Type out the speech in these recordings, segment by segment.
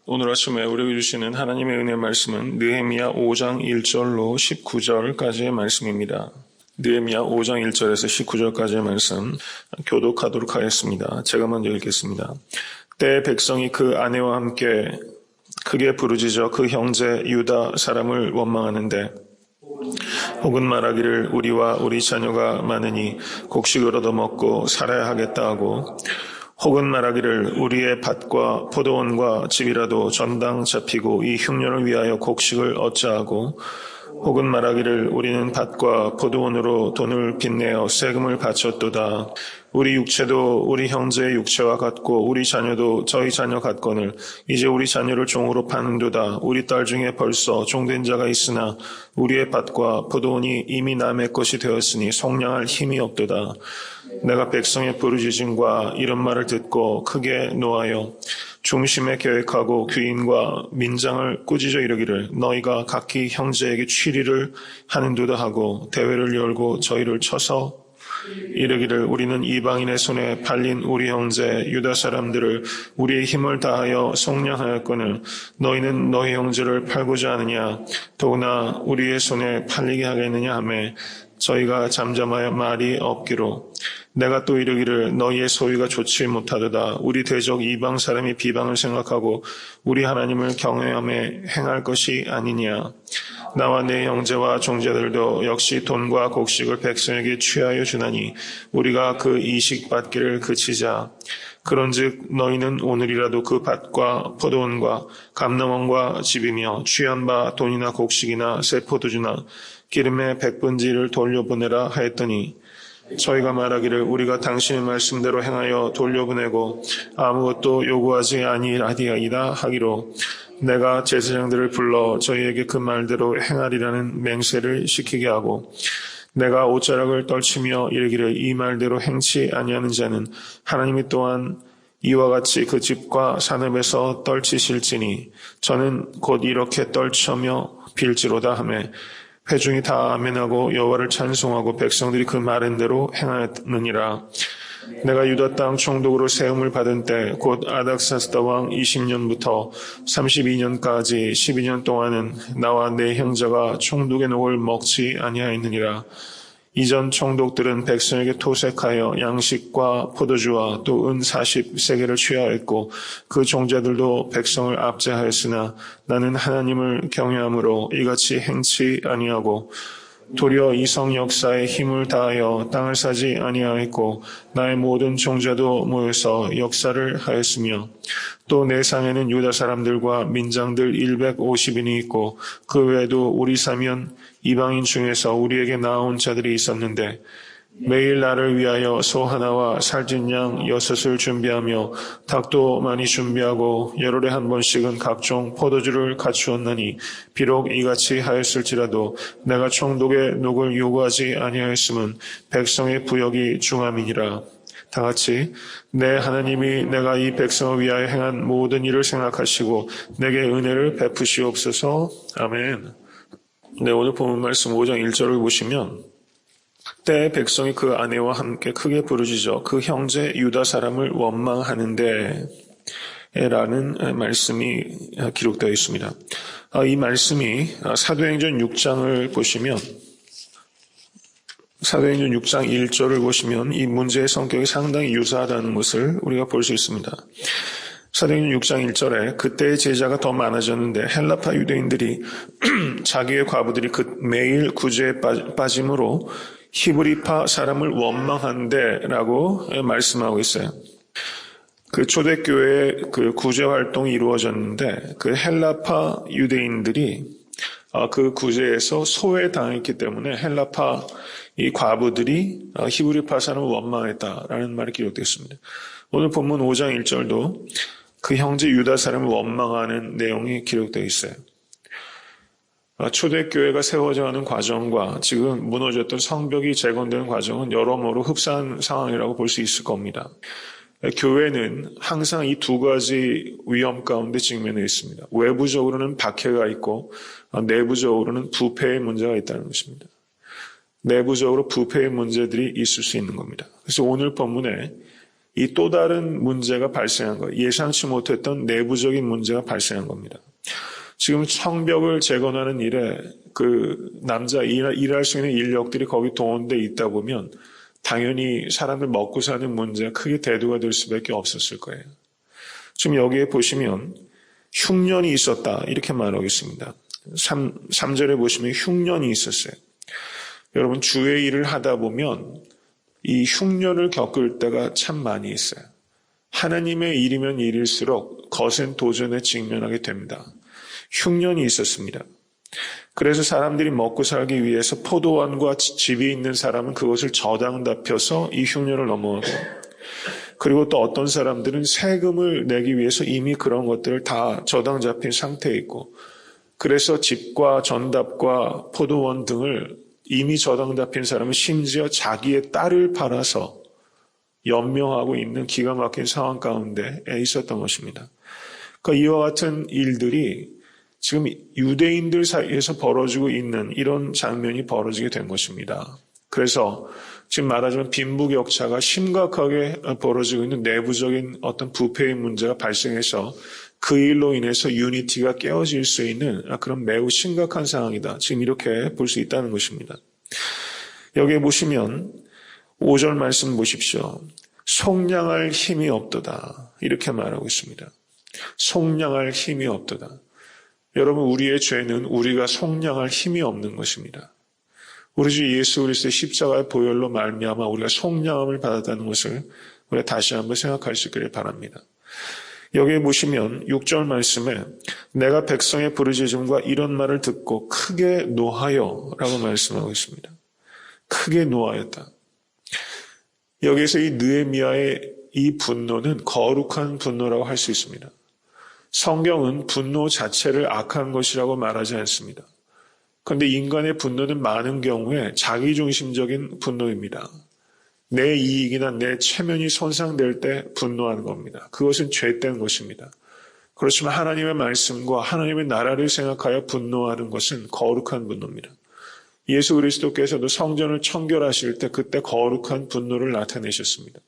오늘 아침에 우리에게 주시는 하나님의 은혜 말씀은 느헤미야 5장 1절로 19절까지의 말씀입니다. 느헤미야 5장 1절에서 19절까지의 말씀 교독하도록 하겠습니다. 제가 먼저 읽겠습니다. 때 백성이 그 아내와 함께 크게 부르짖어 그 형제 유다 사람을 원망하는데 혹은 말하기를 우리와 우리 자녀가 많으니 곡식을 얻어먹고 살아야 하겠다 하고 혹은 말하기를 우리의 밭과 포도원과 집이라도 전당 잡히고 이 흉년을 위하여 곡식을 얻자 하고 혹은 말하기를 우리는 밭과 포도원으로 돈을 빚내어 세금을 바쳤도다. 우리 육체도 우리 형제의 육체와 같고 우리 자녀도 저희 자녀 같거늘 이제 우리 자녀를 종으로 파는도다. 우리 딸 중에 벌써 종된 자가 있으나 우리의 밭과 포도원이 이미 남의 것이 되었으니 속량할 힘이 없도다. 내가 백성의 부르짖음과 이런 말을 듣고 크게 노하여 중심에 계획하고 귀인과 민장을 꾸짖어 이르기를 너희가 각기 형제에게 취리를 하는도다 하고 대회를 열고 저희를 쳐서 이르기를 우리는 이방인의 손에 팔린 우리 형제 유다 사람들을 우리의 힘을 다하여 속량하였거늘 너희는 너희 형제를 팔고자 하느냐 더구나 우리의 손에 팔리게 하겠느냐 하매 저희가 잠잠하여 말이 없기로 내가 또 이르기를 너희의 소유가 좋지 못하도다. 우리 대적 이방 사람이 비방을 생각하고 우리 하나님을 경외함에 행할 것이 아니냐. 나와 내 형제와 종자들도 역시 돈과 곡식을 백성에게 취하여 주나니 우리가 그 이식 받기를 그치자. 그런즉 너희는 오늘이라도 그 밭과 포도원과 감람원과 집이며 취한 바 돈이나 곡식이나 새 포도주나 기름의 백분지를 돌려보내라 하였더니 저희가 말하기를 우리가 당신의 말씀대로 행하여 돌려보내고 아무것도 요구하지 아니하리이다 하기로 내가 제사장들을 불러 저희에게 그 말대로 행하리라는 맹세를 시키게 하고 내가 옷자락을 떨치며 이르기를 이 말대로 행치 아니하는 자는 하나님이 또한 이와 같이 그 집과 산업에서 떨치실지니 저는 곧 이렇게 떨쳐며 빌지로다 하매 회중이 다 아멘하고 여호와를 찬송하고 백성들이 그 말한 대로 행하였느니라. 내가 유다 땅 총독으로 세움을 받은 때 곧 아닥사스다 왕 20년부터 32년까지 12년 동안은 나와 내 형제가 총독의 녹을 먹지 아니하였느니라. 이전 총독들은 백성에게 토색하여 양식과 포도주와 또 은 40세겔을 취하였고 그 종자들도 백성을 압제하였으나 나는 하나님을 경외함으로 이같이 행치 아니하고 도리어 이성 역사에 힘을 다하여 땅을 사지 아니하였고 나의 모든 종자도 모여서 역사를 하였으며 또 내 상에는 유다 사람들과 민장들 150인이 있고 그 외에도 우리 사면 이방인 중에서 우리에게 나온 자들이 있었는데 매일 나를 위하여 소 하나와 살찐 양 6을 준비하며 닭도 많이 준비하고 열흘에 한 번씩은 각종 포도주를 갖추었나니 비록 이같이 하였을지라도 내가 총독의 녹을 요구하지 아니하였음은 백성의 부역이 중함이니라. 다 같이 내 하나님이 내가 이 백성을 위하여 행한 모든 일을 생각하시고 내게 은혜를 베푸시옵소서. 아멘. 네, 오늘 본문 말씀 5장 1절을 보시면 때 백성이 그 아내와 함께 크게 부르짖어 그 형제 유다 사람을 원망하는데 라는 말씀이 기록되어 있습니다. 이 말씀이 사도행전 6장을 보시면 사도행전 6장 1절을 보시면 이 문제의 성격이 상당히 유사하다는 것을 우리가 볼 수 있습니다. 사도행전 6장 1절에 그때의 제자가 더 많아졌는데 헬라파 유대인들이 자기의 과부들이 매일 구제에 빠짐으로 히브리파 사람을 원망한대 라고 말씀하고 있어요. 그 초대교회의 그 구제 활동이 이루어졌는데 그 헬라파 유대인들이 그 구제에서 소외당했기 때문에 헬라파 이 과부들이 히브리파 사람을 원망했다라는 말이 기록되었습니다. 오늘 본문 5장 1절도 그 형제 유다 사람을 원망하는 내용이 기록되어 있어요. 초대교회가 세워져가는 과정과 지금 무너졌던 성벽이 재건되는 과정은 여러모로 흡사한 상황이라고 볼 수 있을 겁니다. 교회는 항상 이 두 가지 위험 가운데 직면해 있습니다. 외부적으로는 박해가 있고 내부적으로는 부패의 문제가 있다는 것입니다. 내부적으로 부패의 문제들이 있을 수 있는 겁니다. 그래서 오늘 본문에 이 또 다른 문제가 발생한 거예요. 예상치 못했던 내부적인 문제가 발생한 겁니다. 지금 성벽을 재건하는 일에 그 남자 일할 수 있는 인력들이 거기 동원돼 있다 보면 당연히 사람들 먹고 사는 문제가 크게 대두가 될 수밖에 없었을 거예요. 지금 여기에 보시면 흉년이 있었다 이렇게 말하고 있습니다. 3절에 보시면 흉년이 있었어요. 여러분 주의 일을 하다 보면 이 흉년을 겪을 때가 참 많이 있어요. 하나님의 일이면 일일수록 거센 도전에 직면하게 됩니다. 흉년이 있었습니다. 그래서 사람들이 먹고 살기 위해서 포도원과 집이 있는 사람은 그것을 저당 잡혀서 이 흉년을 넘어가고, 그리고 또 어떤 사람들은 세금을 내기 위해서 이미 그런 것들을 다 저당 잡힌 상태에 있고, 그래서 집과 전답과 포도원 등을 이미 저당 잡힌 사람은 심지어 자기의 딸을 팔아서 연명하고 있는 기가 막힌 상황 가운데 있었던 것입니다. 그러니까 이와 같은 일들이 지금 유대인들 사이에서 벌어지고 있는 이런 장면이 벌어지게 된 것입니다. 그래서 지금 말하자면 빈부격차가 심각하게 벌어지고 있는 내부적인 어떤 부패의 문제가 발생해서 그 일로 인해서 유니티가 깨어질 수 있는 그런 매우 심각한 상황이다. 지금 이렇게 볼 수 있다는 것입니다. 여기에 보시면 5절 말씀 보십시오. 속량할 힘이 없도다. 이렇게 말하고 있습니다. 속량할 힘이 없도다. 여러분, 우리의 죄는 우리가 속량할 힘이 없는 것입니다. 우리 주 예수 그리스도의 십자가의 보혈로 말미암아 우리가 속량함을 받았다는 것을 우리가 다시 한번 생각할 수 있기를 바랍니다. 여기에 보시면 6절 말씀에 내가 백성의 부르짖음과 이런 말을 듣고 크게 노하여 라고 말씀하고 있습니다. 크게 노하였다. 여기에서 이 느헤미야의 이 분노는 거룩한 분노라고 할 수 있습니다. 성경은 분노 자체를 악한 것이라고 말하지 않습니다. 그런데 인간의 분노는 많은 경우에 자기중심적인 분노입니다. 내 이익이나 내 체면이 손상될 때 분노하는 겁니다. 그것은 죄된 것입니다. 그렇지만 하나님의 말씀과 하나님의 나라를 생각하여 분노하는 것은 거룩한 분노입니다. 예수 그리스도께서도 성전을 청결하실 때 그때 거룩한 분노를 나타내셨습니다.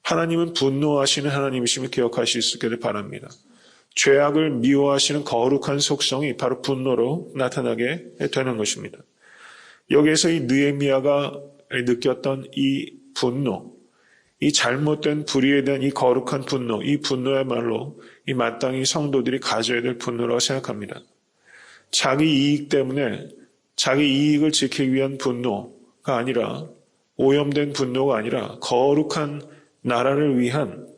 하나님은 분노하시는 하나님이심을 기억하실 수 있기를 바랍니다. 죄악을 미워하시는 거룩한 속성이 바로 분노로 나타나게 되는 것입니다. 여기에서 이 느헤미야가 느꼈던 이 분노, 이 잘못된 불의에 대한 이 거룩한 분노, 이 분노야말로 이 마땅히 성도들이 가져야 될 분노라고 생각합니다. 자기 이익 때문에 자기 이익을 지키기 위한 분노가 아니라, 오염된 분노가 아니라 거룩한 나라를 위한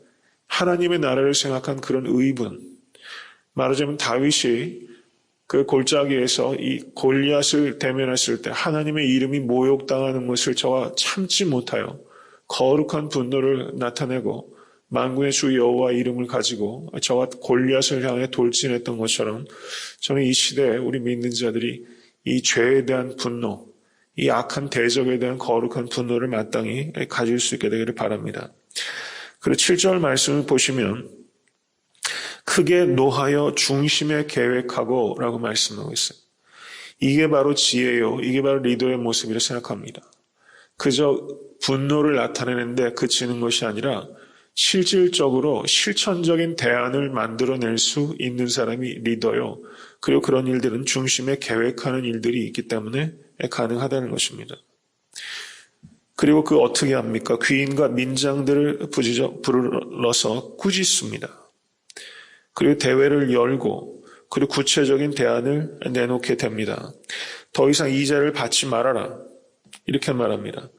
하나님의 나라를 생각한 그런 의분, 말하자면 다윗이 그 골짜기에서 이 골리앗을 대면했을 때 하나님의 이름이 모욕당하는 것을 저가 참지 못하여 거룩한 분노를 나타내고 만군의 주 여호와 이름을 가지고 저가 골리앗을 향해 돌진했던 것처럼 저는 이 시대에 우리 믿는 자들이 이 죄에 대한 분노, 이 악한 대적에 대한 거룩한 분노를 마땅히 가질 수 있게 되기를 바랍니다. 그리고 7절 말씀을 보시면 크게 노하여 중심에 계획하고 라고 말씀하고 있어요. 이게 바로 지혜요. 이게 바로 리더의 모습이라 생각합니다. 그저 분노를 나타내는데 그치는 것이 아니라 실질적으로 실천적인 대안을 만들어낼 수 있는 사람이 리더요. 그리고 그런 일들은 중심에 계획하는 일들이 있기 때문에 가능하다는 것입니다. 그리고 그 어떻게 합니까? 귀인과 민장들을 불러서 꾸짖습니다. 그리고 대회를 열고 그리고 구체적인 대안을 내놓게 됩니다. 더 이상 이자를 받지 말아라. 이렇게 말합니다.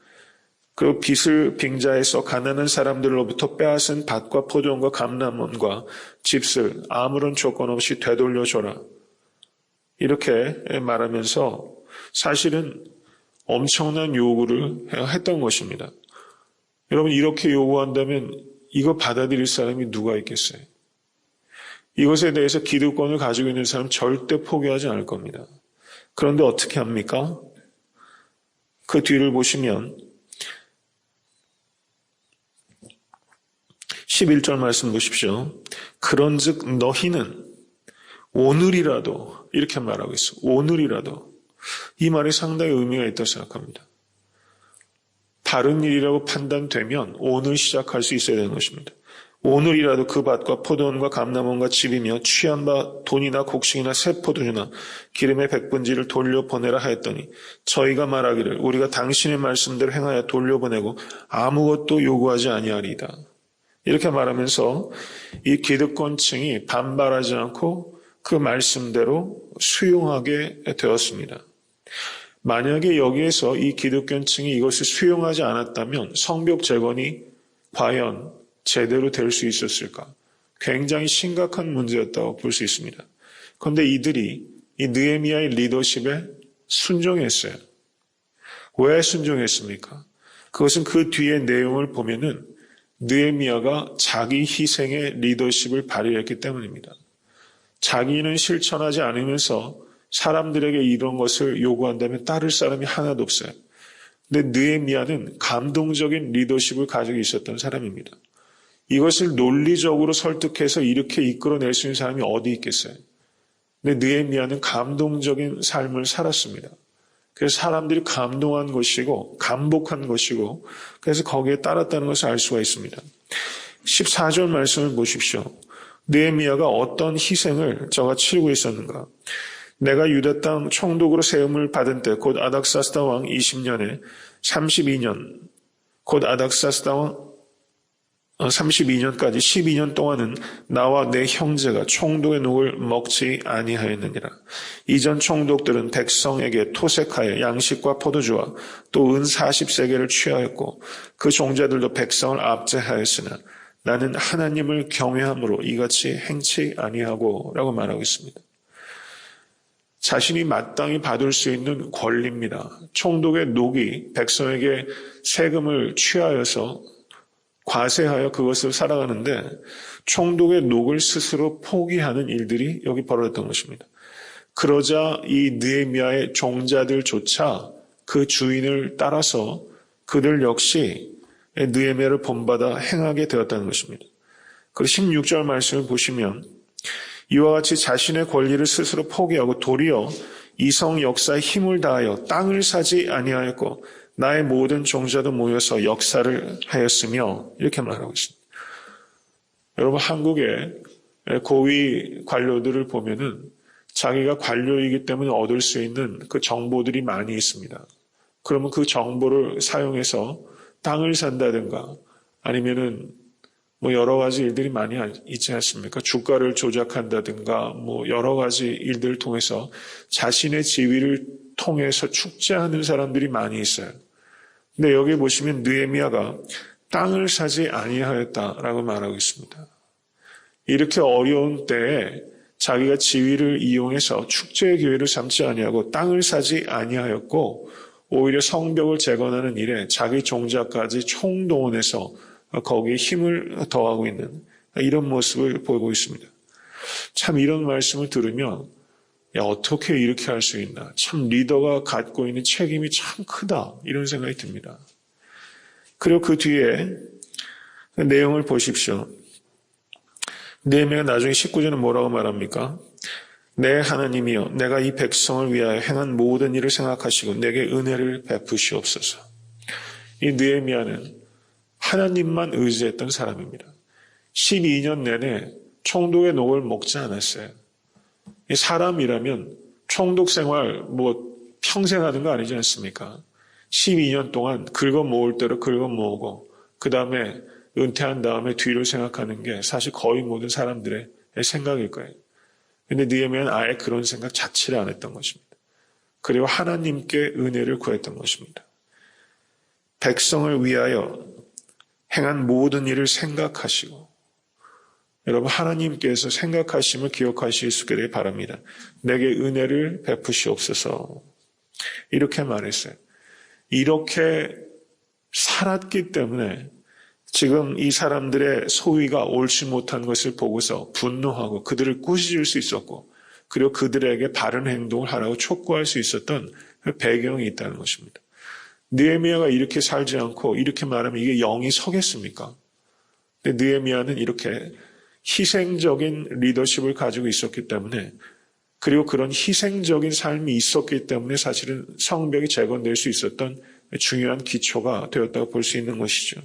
그리고 빚을 빙자해서 가난한 사람들로부터 빼앗은 밭과 포도원과 감람원과 집을 아무런 조건 없이 되돌려줘라. 이렇게 말하면서 사실은 엄청난 요구를 했던 것입니다. 여러분, 이렇게 요구한다면 이거 받아들일 사람이 누가 있겠어요? 이것에 대해서 기득권을 가지고 있는 사람은 절대 포기하지 않을 겁니다. 그런데 어떻게 합니까? 그 뒤를 보시면 11절 말씀 보십시오. 그런즉 너희는 오늘이라도, 이렇게 말하고 있어요. 오늘이라도. 이 말이 상당히 의미가 있다고 생각합니다. 다른 일이라고 판단되면 오늘 시작할 수 있어야 되는 것입니다. 오늘이라도 그 밭과 포도원과 감람원과 집이며 취한 바 돈이나 곡식이나 새 포도주나 기름의 백분지를 돌려보내라 하였더니 저희가 말하기를 우리가 당신의 말씀대로 행하여 돌려보내고 아무것도 요구하지 아니하리이다. 이렇게 말하면서 이 기득권층이 반발하지 않고 그 말씀대로 수용하게 되었습니다. 만약에 여기에서 이 기득권층이 이것을 수용하지 않았다면 성벽 재건이 과연 제대로 될 수 있었을까? 굉장히 심각한 문제였다고 볼 수 있습니다. 그런데 이들이 이 느헤미야의 리더십에 순종했어요. 왜 순종했습니까? 그것은 그 뒤의 내용을 보면은 느헤미야가 자기 희생의 리더십을 발휘했기 때문입니다. 자기는 실천하지 않으면서 사람들에게 이런 것을 요구한다면 따를 사람이 하나도 없어요. 근데 느헤미야는 감동적인 리더십을 가지고 있었던 사람입니다. 이것을 논리적으로 설득해서 이렇게 이끌어낼 수 있는 사람이 어디 있겠어요? 근데 느헤미야는 감동적인 삶을 살았습니다. 그래서 사람들이 감동한 것이고 감복한 것이고 그래서 거기에 따랐다는 것을 알 수가 있습니다. 14절 말씀을 보십시오. 느헤미야가 어떤 희생을 저가 치르고 있었는가? 내가 유다 땅 총독으로 세움을 받은 때 곧 아닥사스다 왕 20년에 32년 곧 아닥사스다 왕 32년까지 12년 동안은 나와 내 형제가 총독의 녹을 먹지 아니하였느니라. 이전 총독들은 백성에게 토색하여 양식과 포도주와 또 은 40세겔을 취하였고 그 종자들도 백성을 압제하였으나 나는 하나님을 경외함으로 이같이 행치 아니하고 라고 말하고 있습니다. 자신이 마땅히 받을 수 있는 권리입니다. 총독의 녹이 백성에게 세금을 취하여서 과세하여 그것을 살아가는데 총독의 녹을 스스로 포기하는 일들이 여기 벌어졌던 것입니다. 그러자 이 느헤미야의 종자들조차 그 주인을 따라서 그들 역시 느헤미야를 본받아 행하게 되었다는 것입니다. 그리고 16절 말씀을 보시면 이와 같이 자신의 권리를 스스로 포기하고 도리어 이성 역사에 힘을 다하여 땅을 사지 아니하였고 나의 모든 종자도 모여서 역사를 하였으며 이렇게 말하고 있습니다. 여러분 한국의 고위 관료들을 보면은 자기가 관료이기 때문에 얻을 수 있는 그 정보들이 많이 있습니다. 그러면 그 정보를 사용해서 땅을 산다든가 아니면은 뭐 여러 가지 일들이 많이 있지 않습니까? 주가를 조작한다든가 뭐 여러 가지 일들을 통해서 자신의 지위를 통해서 축제하는 사람들이 많이 있어요. 근데 여기 보시면 느헤미야가 땅을 사지 아니하였다라고 말하고 있습니다. 이렇게 어려운 때에 자기가 지위를 이용해서 축제의 기회를 삼지 아니하고 땅을 사지 아니하였고 오히려 성벽을 재건하는 일에 자기 종자까지 총동원해서 거기에 힘을 더하고 있는 이런 모습을 보이고 있습니다. 참 이런 말씀을 들으면 야 어떻게 이렇게 할 수 있나. 참 리더가 갖고 있는 책임이 참 크다. 이런 생각이 듭니다. 그리고 그 뒤에 내용을 보십시오. 느헤미야가 나중에 19절은 뭐라고 말합니까? 내 하나님이여 내가 이 백성을 위하여 행한 모든 일을 생각하시고 내게 은혜를 베푸시옵소서. 이 느헤미야는 하나님만 의지했던 사람입니다. 12년 내내 총독의 녹을 먹지 않았어요. 사람이라면 총독 생활 뭐 평생 하는 거 아니지 않습니까? 12년 동안 긁어 모을 대로 긁어 모으고 그 다음에 은퇴한 다음에 뒤를 생각하는 게 사실 거의 모든 사람들의 생각일 거예요. 그런데 느헤미야는 아예 그런 생각 자체를 안 했던 것입니다. 그리고 하나님께 은혜를 구했던 것입니다. 백성을 위하여 행한 모든 일을 생각하시고 여러분 하나님께서 생각하심을 기억하실 수 있게 되길 바랍니다. 내게 은혜를 베푸시옵소서. 이렇게 말했어요. 이렇게 살았기 때문에 지금 이 사람들의 소위가 옳지 못한 것을 보고서 분노하고 그들을 꾸짖을 수 있었고 그리고 그들에게 바른 행동을 하라고 촉구할 수 있었던 그 배경이 있다는 것입니다. 느헤미야가 이렇게 살지 않고 이렇게 말하면 이게 영이 서겠습니까? 근데 느헤미야는 이렇게 희생적인 리더십을 가지고 있었기 때문에 그리고 그런 희생적인 삶이 있었기 때문에 사실은 성벽이 재건될 수 있었던 중요한 기초가 되었다고 볼 수 있는 것이죠.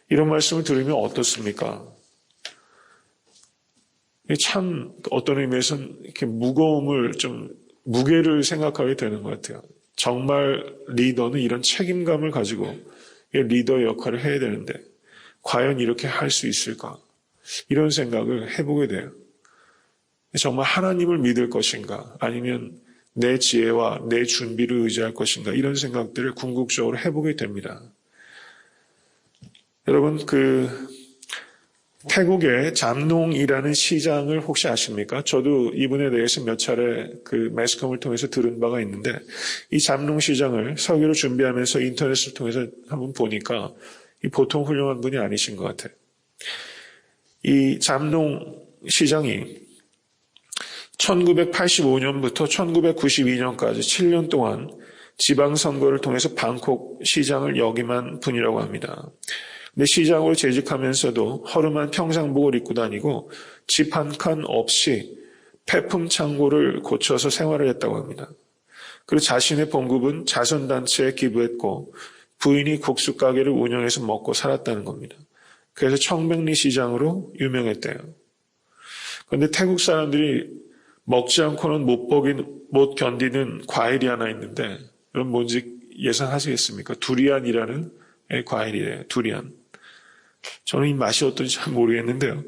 이런 말씀을 들으면 어떻습니까? 참 어떤 의미에서는 이렇게 무게를 생각하게 되는 것 같아요. 정말 리더는 이런 책임감을 가지고 리더의 역할을 해야 되는데 과연 이렇게 할 수 있을까? 이런 생각을 해보게 돼요. 정말 하나님을 믿을 것인가? 아니면 내 지혜와 내 준비를 의지할 것인가? 이런 생각들을 궁극적으로 해보게 됩니다. 여러분, 태국의 잠농이라는 시장을 혹시 아십니까? 저도 이분에 대해서 몇 차례 매스컴을 통해서 들은 바가 있는데, 이 잠농 시장을 설교를 준비하면서 인터넷을 통해서 한번 보니까 보통 훌륭한 분이 아니신 것 같아요. 이 잠농 시장이 1985년부터 1992년까지 7년 동안 지방선거를 통해서 방콕 시장을 역임한 분이라고 합니다. 근데 시장으로 재직하면서도 허름한 평상복을 입고 다니고 집 한 칸 없이 폐품 창고를 고쳐서 생활을 했다고 합니다. 그리고 자신의 봉급은 자선단체에 기부했고 부인이 국수 가게를 운영해서 먹고 살았다는 겁니다. 그래서 청백리 시장으로 유명했대요. 그런데 태국 사람들이 먹지 않고는 못 견디는 과일이 하나 있는데 여러분 뭔지 예상하시겠습니까? 두리안이라는 과일이에요. 두리안. 저는 이 맛이 어떤지 잘 모르겠는데요.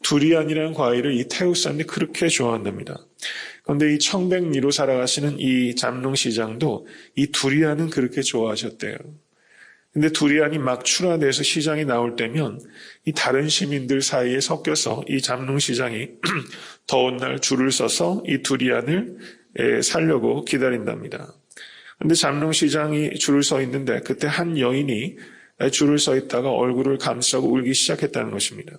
두리안이라는 과일을 이 태국 사람들이 그렇게 좋아한답니다. 그런데 이 청백리로 살아가시는 이 잠농 시장도 이 두리안은 그렇게 좋아하셨대요. 근데 두리안이 막 출하돼서 시장에 나올 때면 이 다른 시민들 사이에 섞여서 이 잠농 시장이 더운 날 줄을 서서 이 두리안을 사려고 기다린답니다. 근데 잠농 시장이 줄을 서 있는데 그때 한 여인이 줄을 서 있다가 얼굴을 감싸고 울기 시작했다는 것입니다.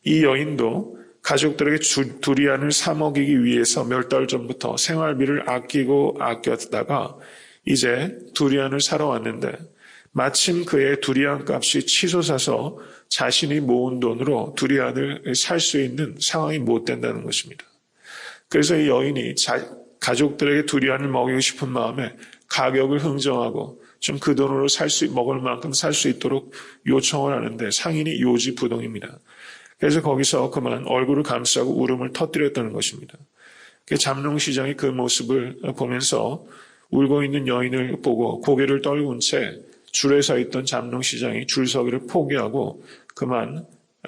이 여인도 가족들에게 두리안을 사 먹이기 위해서 몇 달 전부터 생활비를 아꼈다가 이제 두리안을 사러 왔는데 마침 그의 두리안 값이 치솟아서 자신이 모은 돈으로 두리안을 살 수 있는 상황이 못 된다는 것입니다. 그래서 이 여인이 가족들에게 두리안을 먹이고 싶은 마음에 가격을 흥정하고 좀 그 돈으로 먹을 만큼 살 수 있도록 요청을 하는데 상인이 요지부동입니다. 그래서 거기서 그만 얼굴을 감싸고 울음을 터뜨렸다는 것입니다. 잠농시장이 그 모습을 보면서 울고 있는 여인을 보고 고개를 떨군 채 줄에 서 있던 잠농시장이 줄서기를 포기하고 그만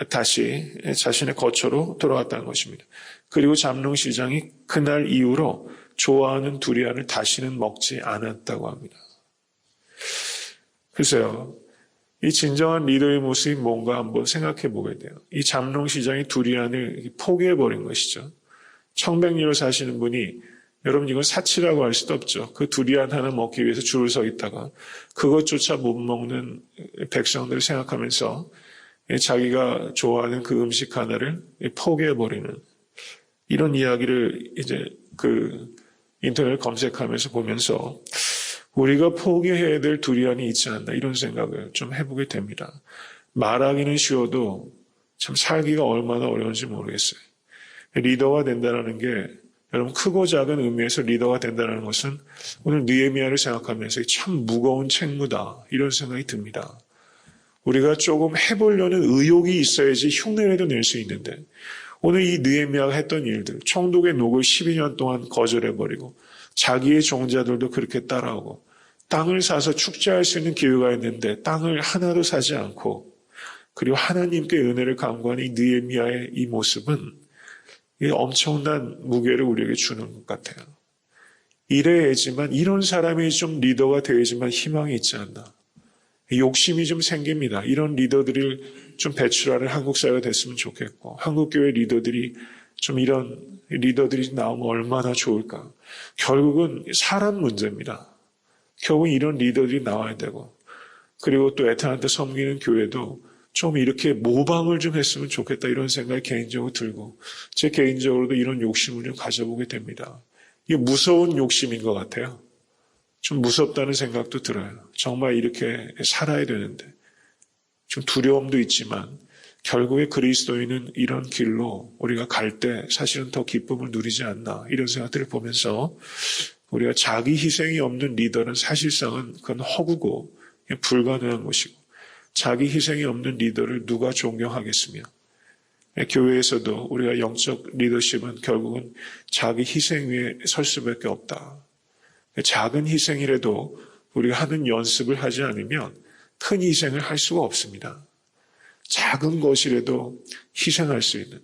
다시 자신의 거처로 돌아갔다는 것입니다. 그리고 잠농시장이 그날 이후로 좋아하는 두리안을 다시는 먹지 않았다고 합니다. 글쎄요, 이 진정한 리더의 모습이 뭔가 한번 생각해 보게 돼요. 이 잠농시장이 두리안을 포기해버린 것이죠. 청백리로 사시는 분이 여러분 이건 사치라고 할 수도 없죠. 그 두리안 하나 먹기 위해서 줄을 서 있다가 그것조차 못 먹는 백성들을 생각하면서 자기가 좋아하는 그 음식 하나를 포기해버리는 이런 이야기를 이제 인터넷 검색하면서 보면서 우리가 포기해야 될 두리안이 있지 않나 이런 생각을 좀 해보게 됩니다. 말하기는 쉬워도 참 살기가 얼마나 어려운지 모르겠어요. 리더가 된다는 게 여러분 크고 작은 의미에서 리더가 된다는 것은 오늘 느헤미야를 생각하면서 참 무거운 책무다 이런 생각이 듭니다. 우리가 조금 해보려는 의욕이 있어야지 흉내라도 낼 수 있는데 오늘 이 느헤미야가 했던 일들 총독의 녹을 12년 동안 거절해버리고 자기의 종자들도 그렇게 따라오고 땅을 사서 축제할 수 있는 기회가 있는데 땅을 하나도 사지 않고 그리고 하나님께 은혜를 간구하는 이 느헤미야의 이 모습은 엄청난 무게를 우리에게 주는 것 같아요. 이래야지만 이런 사람이 좀 리더가 되어야지만 희망이 있지 않나. 욕심이 좀 생깁니다. 이런 리더들을 좀 배출하는 한국 사회가 됐으면 좋겠고 한국교회 리더들이 좀 이런 리더들이 나오면 얼마나 좋을까. 결국은 사람 문제입니다. 결국은 이런 리더들이 나와야 되고 그리고 또 애타한테 섬기는 교회도 좀 이렇게 모방을 좀 했으면 좋겠다 이런 생각이 개인적으로 들고 제 개인적으로도 이런 욕심을 좀 가져보게 됩니다. 이게 무서운 욕심인 것 같아요. 좀 무섭다는 생각도 들어요. 정말 이렇게 살아야 되는데 좀 두려움도 있지만 결국에 그리스도인은 이런 길로 우리가 갈 때 사실은 더 기쁨을 누리지 않나 이런 생각들을 보면서 우리가 자기 희생이 없는 리더는 사실상은 그건 허구고 불가능한 것이고, 자기 희생이 없는 리더를 누가 존경하겠으며, 교회에서도 우리가 영적 리더십은 결국은 자기 희생 위에 설 수밖에 없다. 작은 희생이라도 우리가 하는 연습을 하지 않으면 큰 희생을 할 수가 없습니다. 작은 것이라도 희생할 수 있는.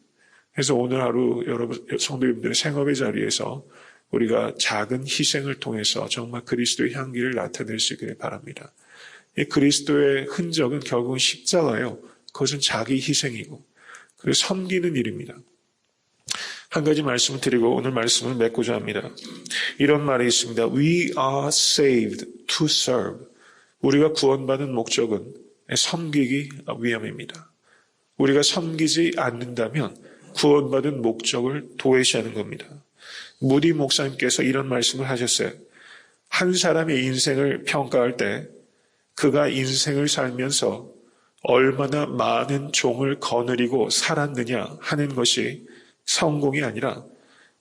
그래서 오늘 하루 여러분 성도님들의 생업의 자리에서 우리가 작은 희생을 통해서 정말 그리스도의 향기를 나타낼 수 있기를 바랍니다. 이 그리스도의 흔적은 결국은 십자가예요. 그것은 자기 희생이고, 그리고 섬기는 일입니다. 한 가지 말씀을 드리고 오늘 말씀을 맺고자 합니다. 이런 말이 있습니다. We are saved to serve. 우리가 구원받은 목적은 섬기기 위함입니다. 우리가 섬기지 않는다면 구원받은 목적을 도외시하는 겁니다. 무디 목사님께서 이런 말씀을 하셨어요. 한 사람의 인생을 평가할 때 그가 인생을 살면서 얼마나 많은 종을 거느리고 살았느냐 하는 것이 성공이 아니라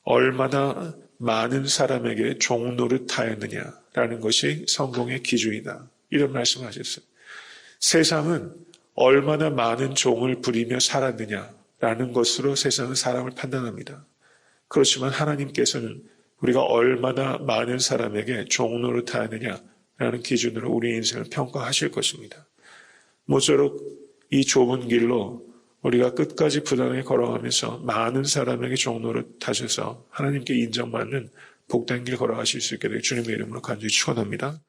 얼마나 많은 사람에게 종 노릇하였느냐라는 것이 성공의 기준이다. 이런 말씀을 하셨어요. 세상은 얼마나 많은 종을 부리며 살았느냐라는 것으로 세상은 사람을 판단합니다. 그렇지만 하나님께서는 우리가 얼마나 많은 사람에게 종 노릇하였느냐라는 기준으로 우리 인생을 평가하실 것입니다. 모쪼록 이 좁은 길로 우리가 끝까지 부단하게 걸어가면서 많은 사람에게 종 노릇하셔서 하나님께 인정받는 복된 길 걸어가실 수 있게 되길 주님의 이름으로 간절히 축원합니다.